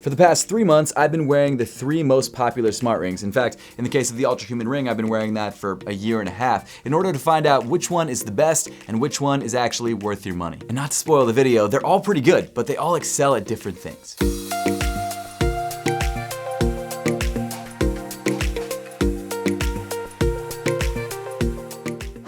For the past 3 months, I've been wearing the 3 most popular smart rings. In fact, in the case of the Ultrahuman Ring, I've been wearing that for a year and a half in order to find out which one is the best and which one is actually worth your money. And not to spoil the video, they're all pretty good, but they all excel at different things.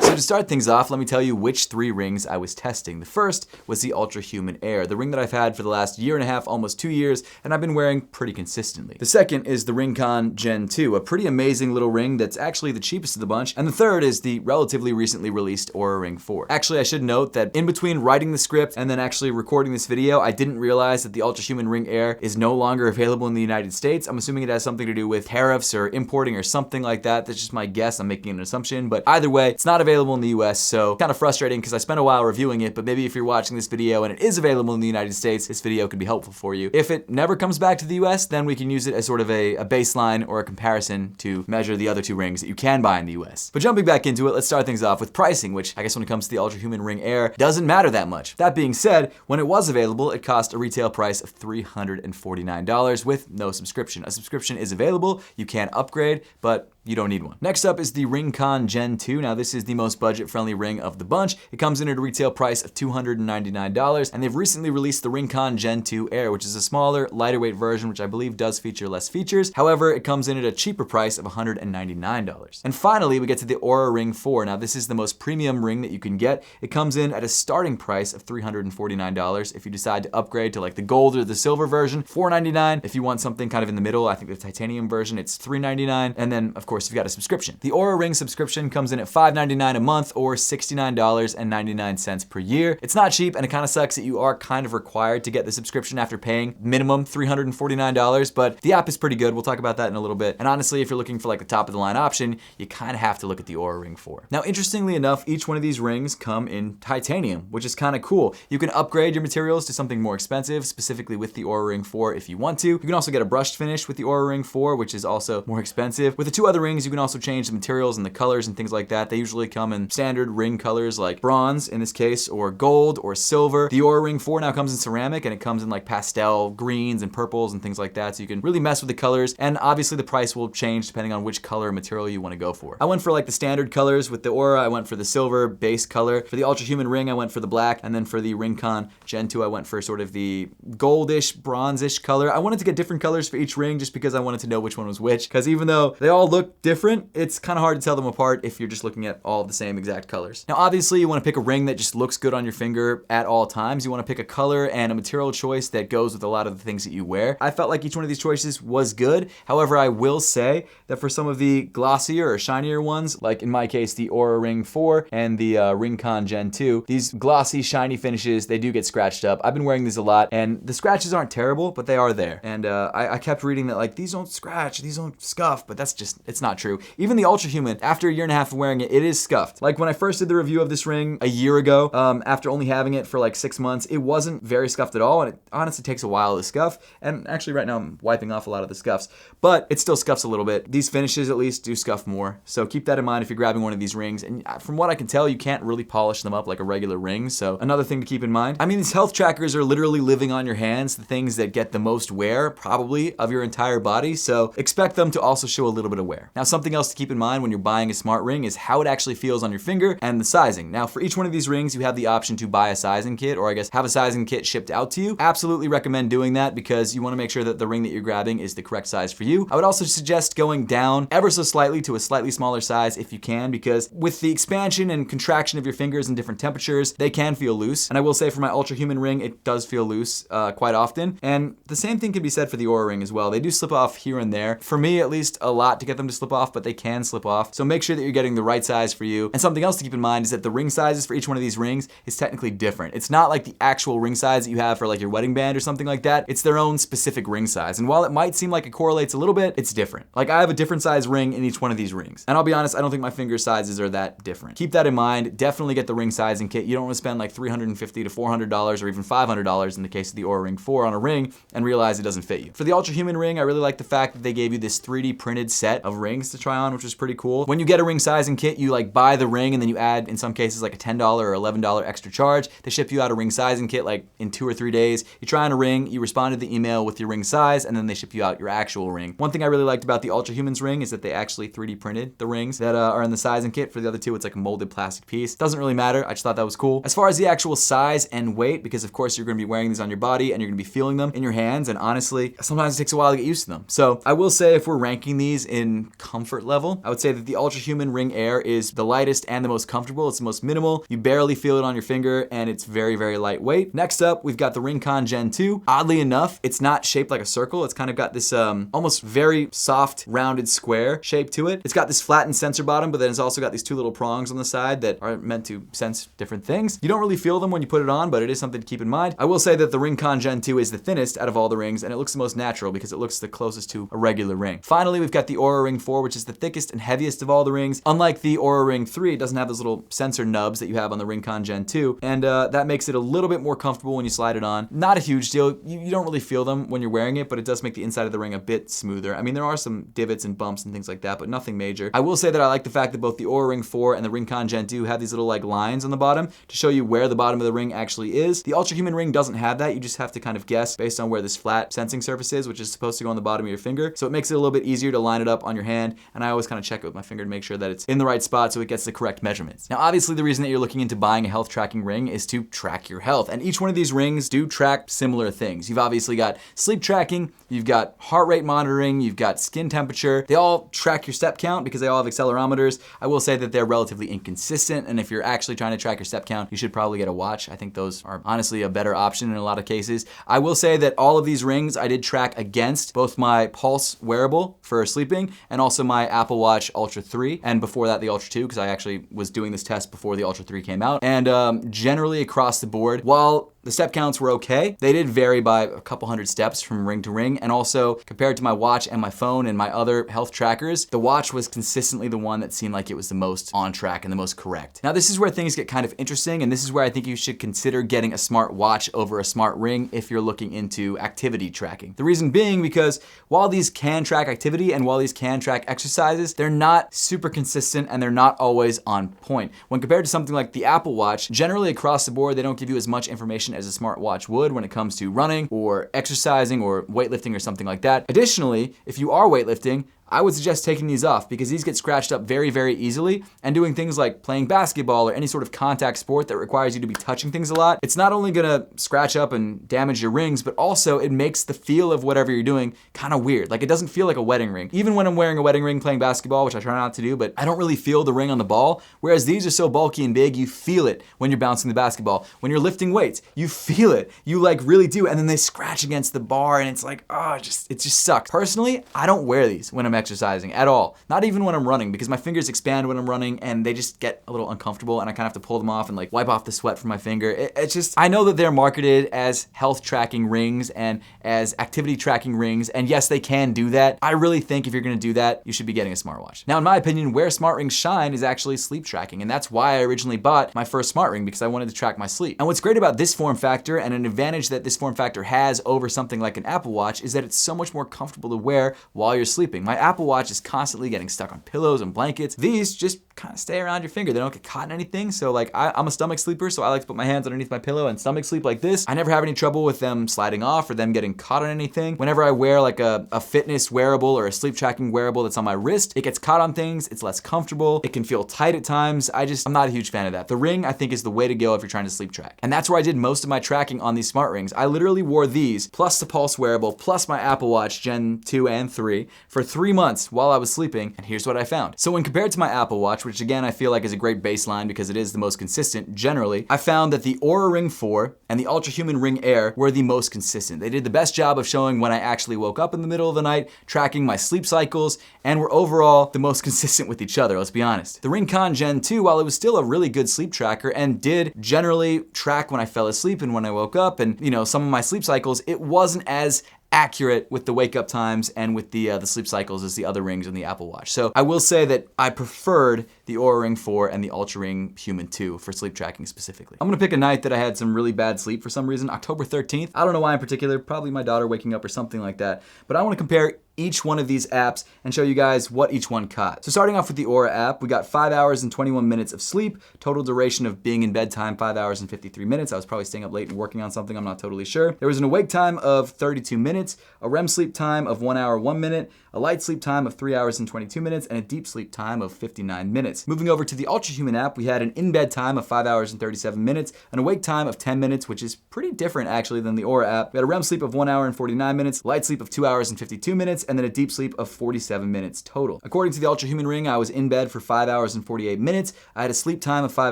To start things off, let me tell you which 3 rings I was testing. The first was the Ultrahuman Air, the ring that I've had for the last year and a half, almost 2 years, and I've been wearing pretty consistently. The second is the Ringconn Gen 2, a pretty amazing little ring that's actually the cheapest of the bunch. And the third is the relatively recently released Oura Ring 4. Actually, I should note that in between writing the script and then actually recording this video, I didn't realize that the Ultrahuman Ring Air is no longer available in the United States. I'm assuming it has something to do with tariffs or importing or something like that. That's just my guess. I'm making an assumption, but either way, it's not available in the US, so kind of frustrating because I spent a while reviewing it, but maybe if you're watching this video and it is available in the United States, this video could be helpful for you. If it never comes back to the US, then we can use it as sort of a baseline or a comparison to measure the other 2 rings that you can buy in the US. But jumping back into it, let's start things off with pricing, which I guess when it comes to the Ultrahuman Ring Air doesn't matter that much. That being said, when it was available, it cost a retail price of $349 with no subscription. A subscription is available, you can upgrade, but you don't need one. Next up is the Ringconn Gen 2. Now this is the most budget-friendly ring of the bunch. It comes in at a retail price of $299, and they've recently released the Ringconn Gen 2 Air, which is a smaller, lighter weight version, which I believe does feature less features. However, it comes in at a cheaper price of $199. And finally, we get to the Oura Ring 4. Now this is the most premium ring that you can get. It comes in at a starting price of $349. If you decide to upgrade to like the gold or the silver version, $499. If you want something kind of in the middle, I think the titanium version, it's $399. And then, of course, you've got a subscription. The Oura Ring subscription comes in at $599 a month or $69.99 per year. It's not cheap, and it kind of sucks that you are kind of required to get the subscription after paying minimum $349, but the app is pretty good. We'll talk about that in a little bit. And honestly, if you're looking for like the top of the line option, you kind of have to look at the Oura Ring 4. Now, interestingly enough, each one of these rings come in titanium, which is kind of cool. You can upgrade your materials to something more expensive, specifically with the Oura Ring 4 if you want to. You can also get a brushed finish with the Oura Ring 4, which is also more expensive. With the 2 other rings, you can also change the materials and the colors and things like that. They usually come in standard ring colors like bronze in this case, or gold or silver. The Oura Ring 4 now comes in ceramic, and it comes in like pastel greens and purples and things like that, so you can really mess with the colors, and obviously the price will change depending on which color material you want to go for. I went for like the standard colors with the Oura. I went for the silver base color. For the Ultrahuman Ring, I went for the black, and then for the Ringconn Gen 2, I went for sort of the goldish, bronzish color. I wanted to get different colors for each ring just because I wanted to know which one was which, because even though they all look different, it's kind of hard to tell them apart if you're just looking at all of the same exact colors. Now, obviously, you want to pick a ring that just looks good on your finger at all times. You want to pick a color and a material choice that goes with a lot of the things that you wear. I felt like each one of these choices was good. However, I will say that for some of the glossier or shinier ones, like in my case, the Oura Ring 4 and the Ringconn Gen 2, these glossy, shiny finishes, they do get scratched up. I've been wearing these a lot, and the scratches aren't terrible, but they are there. And I kept reading that like, these don't scratch, these don't scuff, but that's just, it's not true. Even the Ultrahuman, after a year and a half of wearing it, it is scuffed. Like when I first did the review of this ring a year ago, after only having it for like 6 months, it wasn't very scuffed at all, and it honestly takes a while to scuff. And actually right now I'm wiping off a lot of the scuffs, but it still scuffs a little bit. These finishes at least do scuff more, so keep that in mind if you're grabbing one of these rings. And from what I can tell, you can't really polish them up like a regular ring, so another thing to keep in mind. I mean, these health trackers are literally living on your hands, the things that get the most wear, probably, of your entire body, so expect them to also show a little bit of wear. Now, something else to keep in mind when you're buying a smart ring is how it actually feels on your finger and the sizing. Now, for each one of these rings, you have the option to buy a sizing kit, or I guess have a sizing kit shipped out to you. Absolutely recommend doing that because you want to make sure that the ring that you're grabbing is the correct size for you. I would also suggest going down ever so slightly to a slightly smaller size if you can, because with the expansion and contraction of your fingers in different temperatures, they can feel loose. And I will say for my Ultrahuman Ring, it does feel loose quite often. And the same thing can be said for the Oura Ring as well. They do slip off here and there. For me, at least, a lot to get them to slip off, but they can slip off. So make sure that you're getting the right size for you. And something else to keep in mind is that the ring sizes for each one of these rings is technically different. It's not like the actual ring size that you have for like your wedding band or something like that. It's their own specific ring size. And while it might seem like it correlates a little bit, it's different. Like I have a different size ring in each one of these rings. And I'll be honest, I don't think my finger sizes are that different. Keep that in mind. Definitely get the ring sizing kit. You don't want to spend like $350 to $400 or even $500 in the case of the Oura Ring 4 on a ring and realize it doesn't fit you. For the Ultrahuman Ring, I really like the fact that they gave you this 3D printed set of rings rings to try on, which was pretty cool. When you get a ring sizing kit, you like buy the ring and then you add, in some cases, like a $10 or $11 extra charge. They ship you out a ring sizing kit like in 2 or 3 days. You try on a ring, you respond to the email with your ring size, and then they ship you out your actual ring. One thing I really liked about the Ultrahuman's ring is that they actually 3D printed the rings that are in the sizing kit. For the other two, it's like a molded plastic piece. Doesn't really matter. I just thought that was cool. As far as the actual size and weight, because of course you're gonna be wearing these on your body and you're gonna be feeling them in your hands, and honestly, sometimes it takes a while to get used to them. So I will say, if we're ranking these in comfort level, I would say that the Ultrahuman Ring Air is the lightest and the most comfortable. It's the most minimal. You barely feel it on your finger, and it's very, very lightweight. Next up, we've got the Ringconn Gen 2. Oddly enough, it's not shaped like a circle. It's kind of got this almost very soft, rounded square shape to it. It's got this flattened sensor bottom, but then it's also got these 2 little prongs on the side that are meant to sense different things. You don't really feel them when you put it on, but it is something to keep in mind. I will say that the Ringconn Gen 2 is the thinnest out of all the rings, and it looks the most natural because it looks the closest to a regular ring. Finally, we've got the Oura Ring 4, which is the thickest and heaviest of all the rings. Unlike the Oura Ring 3, it doesn't have those little sensor nubs that you have on the Ringconn Gen 2, and that makes it a little bit more comfortable when you slide it on. Not a huge deal. You don't really feel them when you're wearing it, but it does make the inside of the ring a bit smoother. I mean, there are some divots and bumps and things like that, but nothing major. I will say that I like the fact that both the Oura Ring 4 and the Ringconn Gen 2 have these little like lines on the bottom to show you where the bottom of the ring actually is. The Ultrahuman Ring doesn't have that. You just have to kind of guess based on where this flat sensing surface is, which is supposed to go on the bottom of your finger. So it makes it a little bit easier to line it up on your hand, and I always kind of check it with my finger to make sure that it's in the right spot so it gets the correct measurements. Now, obviously, the reason that you're looking into buying a health tracking ring is to track your health, and each one of these rings do track similar things. You've obviously got sleep tracking, you've got heart rate monitoring, you've got skin temperature. They all track your step count because they all have accelerometers. I will say that they're relatively inconsistent, and if you're actually trying to track your step count, you should probably get a watch. I think those are honestly a better option in a lot of cases. I will say that all of these rings I did track against both my Pulse wearable for sleeping and also my Apple Watch Ultra 3, and before that the Ultra 2, because I actually was doing this test before the Ultra 3 came out. And generally across the board, while the step counts were okay, they did vary by a couple hundred steps from ring to ring, and also compared to my watch and my phone and my other health trackers, the watch was consistently the one that seemed like it was the most on track and the most correct. Now, this is where things get kind of interesting, and this is where I think you should consider getting a smart watch over a smart ring if you're looking into activity tracking. The reason being because while these can track activity and while these can track exercises, they're not super consistent and they're not always on point. When compared to something like the Apple Watch, generally across the board, they don't give you as much information as a smartwatch would when it comes to running or exercising or weightlifting or something like that. Additionally, if you are weightlifting, I would suggest taking these off because these get scratched up very, very easily, and doing things like playing basketball or any sort of contact sport that requires you to be touching things a lot, it's not only gonna scratch up and damage your rings, but also it makes the feel of whatever you're doing kind of weird. Like, it doesn't feel like a wedding ring. Even when I'm wearing a wedding ring playing basketball, which I try not to do, but I don't really feel the ring on the ball, whereas these are so bulky and big, you feel it when you're bouncing the basketball. When you're lifting weights, you feel it. You like really do, and then they scratch against the bar and it's like, oh, it just sucks. Personally, I don't wear these when I'm exercising at all. Not even when I'm running, because my fingers expand when I'm running and they just get a little uncomfortable and I kind of have to pull them off and like wipe off the sweat from my finger. It's just, I know that they're marketed as health tracking rings and as activity tracking rings, and yes, they can do that. I really think if you're gonna do that, you should be getting a smartwatch. Now, in my opinion, where smart rings shine is actually sleep tracking, and that's why I originally bought my first smart ring, because I wanted to track my sleep. And what's great about this form factor, and an advantage that this form factor has over something like an Apple Watch, is that it's so much more comfortable to wear while you're sleeping. My Apple Watch is constantly getting stuck on pillows and blankets. These just kind of stay around your finger. They don't get caught in anything. So like I'm a stomach sleeper, so I like to put my hands underneath my pillow and stomach sleep like this. I never have any trouble with them sliding off or them getting caught on anything. Whenever I wear like a fitness wearable or a sleep tracking wearable that's on my wrist, it gets caught on things, it's less comfortable, it can feel tight at times. I'm not a huge fan of that. The ring, I think, is the way to go if you're trying to sleep track. And that's where I did most of my tracking on these smart rings. I literally wore these, plus the Pulse wearable, plus my Apple Watch Gen 2 and 3 for 3 months while I was sleeping, and here's what I found. So when compared to my Apple Watch, which again I feel like is a great baseline because it is the most consistent generally, I found that the Oura Ring 4 and the Ultrahuman Ring Air were the most consistent. They did the best job of showing when I actually woke up in the middle of the night, tracking my sleep cycles, and were overall the most consistent with each other, let's be honest. The Ringconn Gen 2, while it was still a really good sleep tracker and did generally track when I fell asleep and when I woke up and, you know, some of my sleep cycles, it wasn't as accurate with the wake up times and with the sleep cycles as the other rings on the Apple Watch. So I will say that I preferred the Oura Ring 4 and the Ultrahuman 2 for sleep tracking specifically. I'm gonna pick a night that I had some really bad sleep for some reason, October 13th. I don't know why in particular, probably my daughter waking up or something like that, but I wanna compare each one of these apps and show you guys what each one caught. So starting off with the Oura app, we got 5 hours and 21 minutes of sleep, total duration of being in bed time 5 hours and 53 minutes. I was probably staying up late and working on something, I'm not totally sure. There was an awake time of 32 minutes, a REM sleep time of 1 hour 1 minute, a light sleep time of 3 hours and 22 minutes, and a deep sleep time of 59 minutes. Moving over to the Ultrahuman app, we had an in-bed time of 5 hours and 37 minutes, an awake time of 10 minutes, which is pretty different actually than the Oura app. We had a REM sleep of 1 hour and 49 minutes, light sleep of 2 hours and 52 minutes, and then a deep sleep of 47 minutes total. According to the Ultrahuman Ring, I was in bed for 5 hours and 48 minutes. I had a sleep time of 5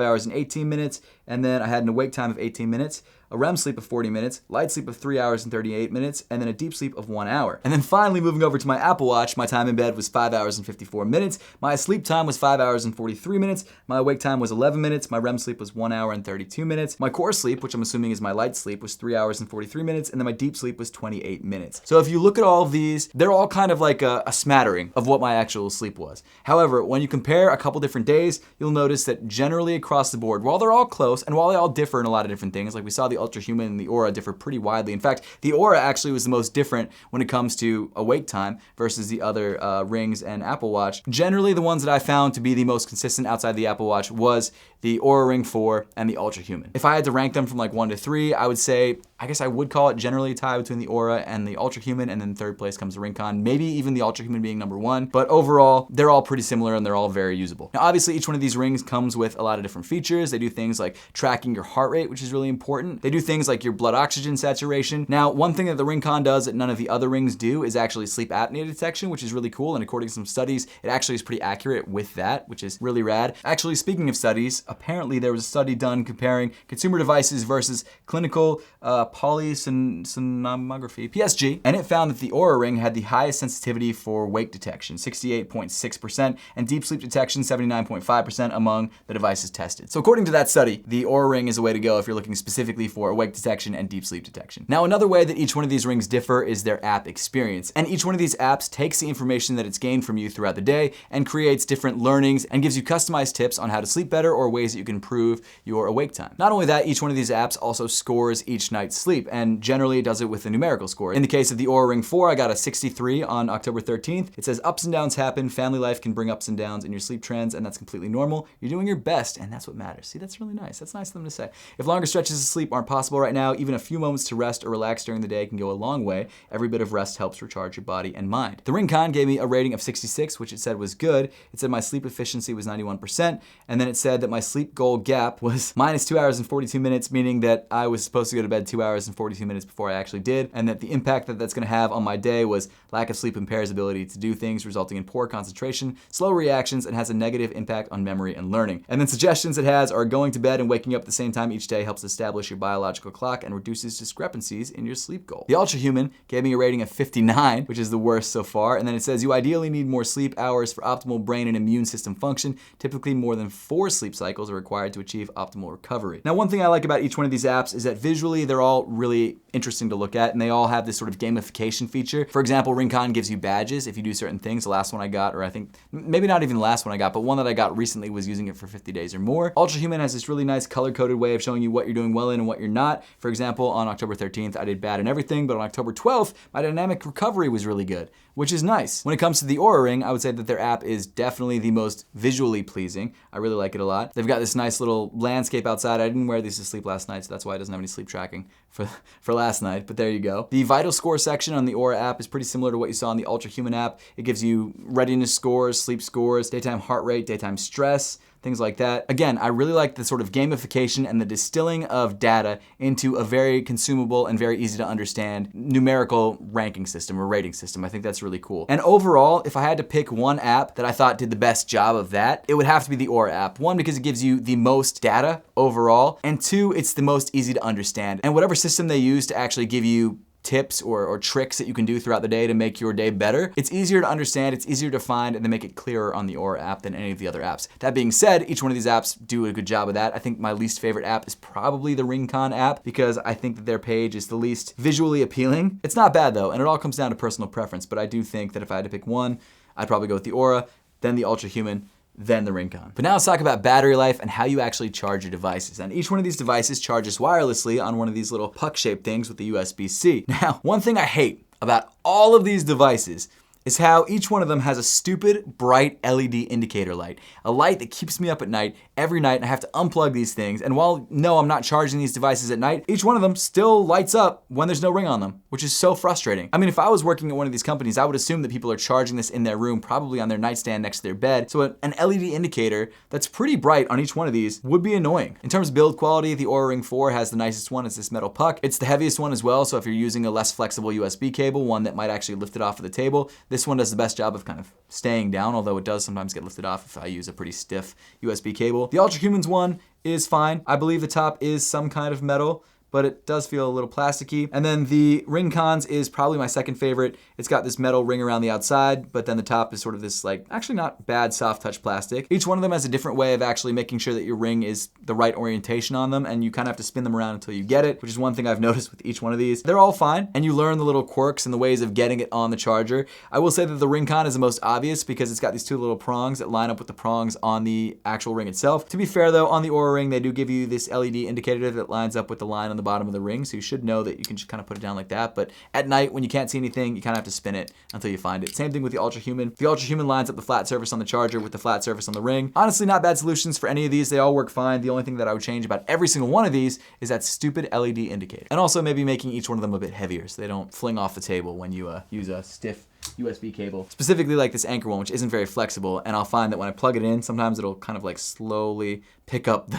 hours and 18 minutes, and then I had an awake time of 18 minutes, a REM sleep of 40 minutes, light sleep of 3 hours and 38 minutes, and then a deep sleep of 1 hour. And then finally, moving over to my Apple Watch, my time in bed was 5 hours and 54 minutes, my sleep time was 5 hours and 43 minutes, my awake time was 11 minutes, my REM sleep was 1 hour and 32 minutes, my core sleep, which I'm assuming is my light sleep, was 3 hours and 43 minutes, and then my deep sleep was 28 minutes. So if you look at all of these, they're all kind of like a smattering of what my actual sleep was. However, when you compare a couple different days, you'll notice that generally across the board, while they're all close, and while they all differ in a lot of different things, like we saw the Ultrahuman and the Oura differ pretty widely. In fact, the Oura actually was the most different when it comes to awake time versus the other rings and Apple Watch. Generally, the ones that I found to be the most consistent outside the Apple Watch was the Oura Ring 4 and the Ultrahuman. If I had to rank them from like 1 to 3, I would say, I guess I would call it generally a tie between the Oura and the Ultrahuman, and then third place comes the Ringconn, maybe even the Ultrahuman being number 1. But overall, they're all pretty similar and they're all very usable. Now, obviously, each one of these rings comes with a lot of different features. They do things like tracking your heart rate, which is really important. They do things like your blood oxygen saturation. Now, one thing that the Ringconn does that none of the other rings do is actually sleep apnea detection, which is really cool. And according to some studies, it actually is pretty accurate with that, which is really rad. Actually, speaking of studies, apparently there was a study done comparing consumer devices versus clinical polysomnography, PSG, and it found that the Oura Ring had the highest sensitivity for wake detection, 68.6%, and deep sleep detection, 79.5% among the devices tested. So according to that study, the Oura Ring is a way to go if you're looking specifically for awake detection and deep sleep detection. Now, another way that each one of these rings differ is their app experience, and each one of these apps takes the information that it's gained from you throughout the day and creates different learnings and gives you customized tips on how to sleep better or ways that you can improve your awake time. Not only that, each one of these apps also scores each night's sleep, and generally it does it with a numerical score. In the case of the Oura Ring 4, I got a 63 on October 13th. It says ups and downs happen, family life can bring ups and downs in your sleep trends, and that's completely normal. You're doing your best, and that's what matters. See, that's really nice. That's nice of them to say. If longer stretches of sleep aren't possible right now, even a few moments to rest or relax during the day can go a long way. Every bit of rest helps recharge your body and mind. The Ringconn gave me a rating of 66, which it said was good. It said my sleep efficiency was 91%, and then it said that my sleep goal gap was minus 2 hours and 42 minutes, meaning that I was supposed to go to bed 2 hours and 42 minutes before I actually did, and that the impact that that's going to have on my day was lack of sleep impairs ability to do things, resulting in poor concentration, slow reactions, and has a negative impact on memory and learning. And then suggestions it has are going to bed and waking up at the same time each day helps establish your biological clock and reduces discrepancies in your sleep goal. The Ultrahuman gave me a rating of 59, which is the worst so far, and then it says you ideally need more sleep hours for optimal brain and immune system function. Typically more than 4 sleep cycles are required to achieve optimal recovery. Now, one thing I like about each one of these apps is that visually they're all really interesting to look at, and they all have this sort of gamification feature. For example, Ringconn gives you badges if you do certain things. The last one I got, or I think maybe not even the last one I got, but one that I got recently was using it for 50 days or more. Ultrahuman has this really nice color-coded way of showing you what you're doing well in and what you're not. For example, on October 13th, I did bad in everything, but on October 12th, my dynamic recovery was really good, which is nice. When it comes to the Oura Ring, I would say that their app is definitely the most visually pleasing. I really like it a lot. They've got this nice little landscape outside. I didn't wear these to sleep last night, so that's why it doesn't have any sleep tracking for last night, but there you go. The vital score section on the Oura app is pretty similar to what you saw on the Ultrahuman app. It gives you readiness scores, sleep scores, daytime heart rate, daytime stress, things like that. Again, I really like the sort of gamification and the distilling of data into a very consumable and very easy to understand numerical ranking system or rating system. I think that's really cool. And overall, if I had to pick one app that I thought did the best job of that, it would have to be the Oura app. One, because it gives you the most data overall, and two, it's the most easy to understand. And whatever system they use to actually give you tips or tricks that you can do throughout the day to make your day better, it's easier to understand, it's easier to find, and they make it clearer on the Oura app than any of the other apps. That being said, each one of these apps do a good job of that. I think my least favorite app is probably the Ringconn app because I think that their page is the least visually appealing. It's not bad though, and it all comes down to personal preference, but I do think that if I had to pick one, I'd probably go with the Oura, then the Ultrahuman, then the Ringconn. But now let's talk about battery life and how you actually charge your devices. And each one of these devices charges wirelessly on one of these little puck-shaped things with the USB-C. Now, one thing I hate about all of these devices is how each one of them has a stupid, bright LED indicator light. A light that keeps me up at night, every night, and I have to unplug these things. And while, no, I'm not charging these devices at night, each one of them still lights up when there's no ring on them, which is so frustrating. I mean, if I was working at one of these companies, I would assume that people are charging this in their room, probably on their nightstand next to their bed. So an LED indicator that's pretty bright on each one of these would be annoying. In terms of build quality, the Oura Ring 4 has the nicest one. It's this metal puck. It's the heaviest one as well, so if you're using a less flexible USB cable, one that might actually lift it off of the table, this one does the best job of kind of staying down, although it does sometimes get lifted off if I use a pretty stiff USB cable. The Ultrahumans one is fine. I believe the top is some kind of metal, but it does feel a little plasticky. And then the Ringconn's is probably my second favorite. It's got this metal ring around the outside, but then the top is sort of this like, actually not bad soft touch plastic. Each one of them has a different way of actually making sure that your ring is the right orientation on them, and you kind of have to spin them around until you get it, which is one thing I've noticed with each one of these. They're all fine, and you learn the little quirks and the ways of getting it on the charger. I will say that the Ringconn is the most obvious because it's got these two little prongs that line up with the prongs on the actual ring itself. To be fair though, on the Oura Ring, they do give you this LED indicator that lines up with the line on the bottom of the ring, so you should know that you can just kind of put it down like that. But at night, when you can't see anything, you kind of have to spin it until you find it. Same thing with the Ultrahuman. The Ultrahuman lines up the flat surface on the charger with the flat surface on the ring. Honestly, not bad solutions for any of these. They all work fine. The only thing that I would change about every single one of these is that stupid LED indicator. And also maybe making each one of them a bit heavier so they don't fling off the table when you use a stiff USB cable. Specifically like this Anchor one, which isn't very flexible, and I'll find that when I plug it in, sometimes it'll kind of like slowly pick up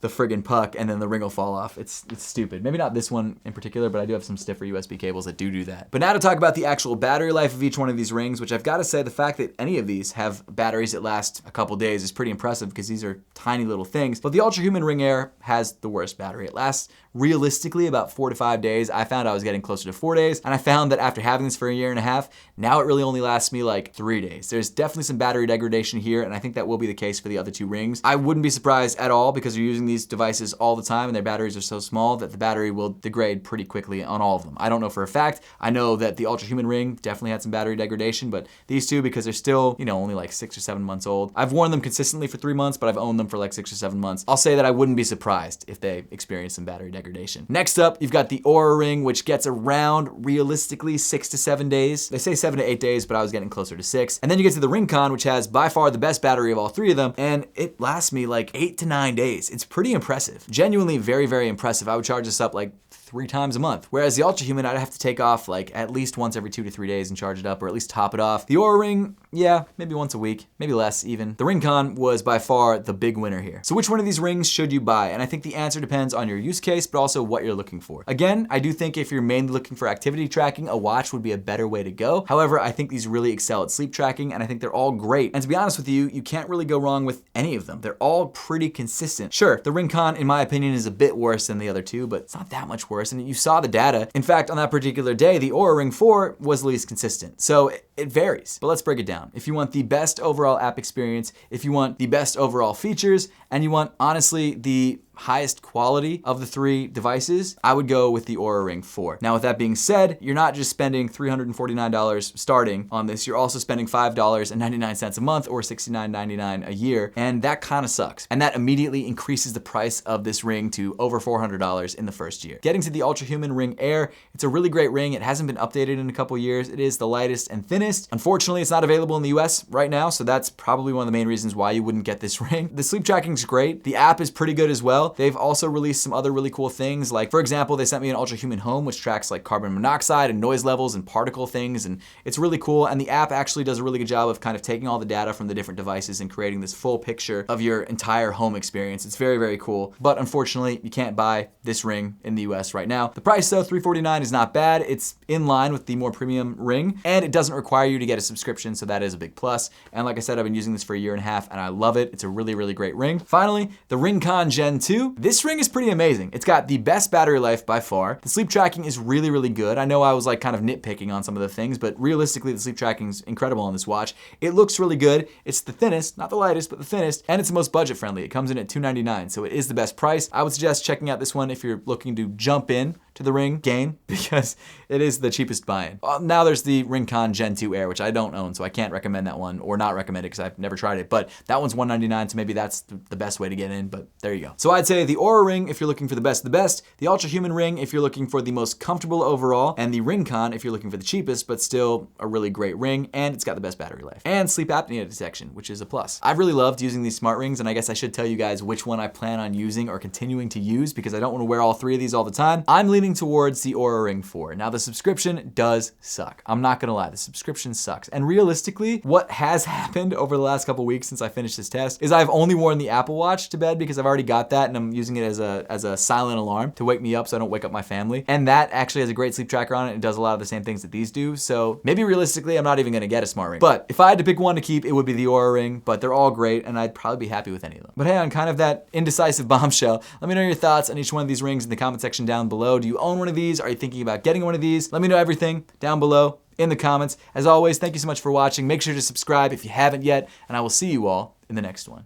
the friggin' puck and then the ring will fall off. It's stupid. Maybe not this one in particular, but I do have some stiffer USB cables that do that. But now to talk about the actual battery life of each one of these rings, which I've got to say the fact that any of these have batteries that last a couple days is pretty impressive because these are tiny little things. But the Ultrahuman Ring Air has the worst battery. It lasts realistically about 4 to 5 days. I found I was getting closer to 4 days, and I found that after having this for a year and a half, now it really only lasts me like 3 days. There's definitely some battery degradation here, and I think that will be the case for the other two rings. I wouldn't be surprised at all because you're using these devices all the time and their batteries are so small that the battery will degrade pretty quickly on all of them. I don't know for a fact. I know that the Ultrahuman Ring definitely had some battery degradation, but these two, because they're still, you know, only like 6 or 7 months old. I've worn them consistently for 3 months, but I've owned them for like 6 or 7 months. I'll say that I wouldn't be surprised if they experience some battery degradation. Next up, you've got the Oura Ring, which gets around realistically 6 to 7 days. They say 7 to 8 days, but I was getting closer to 6. And then you get to the Ringconn, which has by far the best battery of all three of them, and it lasts me like 8 to 9 days. It's pretty impressive. Genuinely very, very impressive. I would charge this up like 3 times a month. Whereas the Ultrahuman, I'd have to take off like at least once every 2 to 3 days and charge it up, or at least top it off. The Oura Ring, yeah, maybe once a week, maybe less even. The Ringconn was by far the big winner here. So which one of these rings should you buy? And I think the answer depends on your use case, but also what you're looking for. Again, I do think if you're mainly looking for activity tracking, a watch would be a better way to go. However, I think these really excel at sleep tracking, and I think they're all great. And to be honest with you, you can't really go wrong with any of them. They're all pretty consistent. Sure, the Ringconn, in my opinion, is a bit worse than the other two, but it's not that much worse, and you saw the data. In fact, on that particular day, the Oura Ring 4 was the least consistent. So it varies, but let's break it down. If you want the best overall app experience, if you want the best overall features, and you want, honestly, the highest quality of the 3 devices, I would go with the Oura Ring 4. Now, with that being said, you're not just spending $349 starting on this, you're also spending $5.99 a month or $69.99 a year, and that kind of sucks. And that immediately increases the price of this ring to over $400 in the first year. Getting to the Ultrahuman Ring Air, it's a really great ring. It hasn't been updated in a couple years. It is the lightest and thinnest. Unfortunately, it's not available in the US right now, so that's probably one of the main reasons why you wouldn't get this ring. The sleep tracking's great. The app is pretty good as well. They've also released some other really cool things. Like, for example, they sent me an Ultrahuman Home, which tracks like carbon monoxide and noise levels and particle things, and it's really cool. And the app actually does a really good job of kind of taking all the data from the different devices and creating this full picture of your entire home experience. It's very, very cool. But unfortunately, you can't buy this ring in the US right now. The price though, $349, is not bad. It's in line with the more premium ring, and it doesn't require you to get a subscription, so that is a big plus. And like I said, I've been using this for a year and a half, and I love it. It's a really, really great ring. Finally, the Ringconn Gen 2. This ring is pretty amazing. It's got the best battery life by far. The sleep tracking is really, really good. I know I was like kind of nitpicking on some of the things, but realistically, the sleep tracking is incredible on this watch. It looks really good. It's the thinnest, not the lightest, but the thinnest, and it's the most budget friendly. It comes in at $299, so it is the best price. I would suggest checking out this one if you're looking to jump in to the Ring game because it is the cheapest buy-in. Now there's the Ringconn Gen 2 Air, which I don't own, so I can't recommend that one, or not recommend it because I've never tried it, but that one's $199, so maybe that's the best way to get in, but there you go. So I'd say the Oura Ring if you're looking for the best of the best, the Ultrahuman Ring if you're looking for the most comfortable overall, and the Ringconn if you're looking for the cheapest, but still a really great ring, and it's got the best battery life. And sleep apnea detection, which is a plus. I've really loved using these smart rings, and I guess I should tell you guys which one I plan on using or continuing to use because I don't want to wear all three of these all the time. I'm leaning towards the Oura Ring 4. Now the subscription does suck. I'm not gonna lie, the subscription sucks. And realistically, what has happened over the last couple weeks since I finished this test is I've only worn the Apple Watch to bed because I've already got that and I'm using it as a silent alarm to wake me up so I don't wake up my family. And that actually has a great sleep tracker on it and does a lot of the same things that these do. So maybe realistically, I'm not even gonna get a smart ring. But if I had to pick one to keep, it would be the Oura Ring, but they're all great and I'd probably be happy with any of them. But hey, on kind of that indecisive bombshell, let me know your thoughts on each one of these rings in the comment section down below. Do you own one of these? Are you thinking about getting one of these? Let me know everything down below in the comments. As always, thank you so much for watching. Make sure to subscribe if you haven't yet, and I will see you all in the next one.